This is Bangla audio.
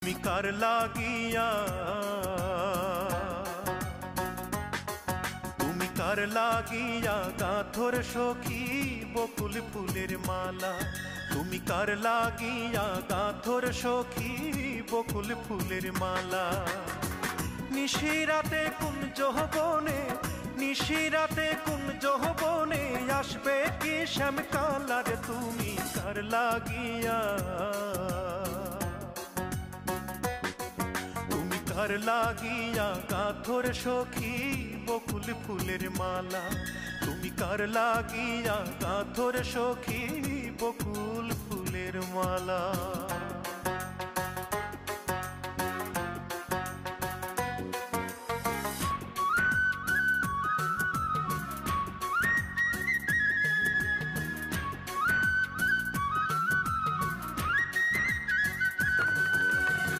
তুমি কার লাগিয়া, তুমি কার লাগিয়া গাঁথর সখী বকুল ফুলের মালা। তুমি কার লাগিয়া গাঁথর সখী বকুল ফুলের মালা। নিশিরাতে কোন যৌবনে, নিশিরাতে কোন যৌবনে আসবে কি শ্যাম কালার। তুমি কার লাগিয়া, তুমি কার লাগিয়া গাঁথর সখী বকুল ফুলের মালা। তুমি কার লাগিয়া গাঁথর সখী বকুল ফুলের মালা।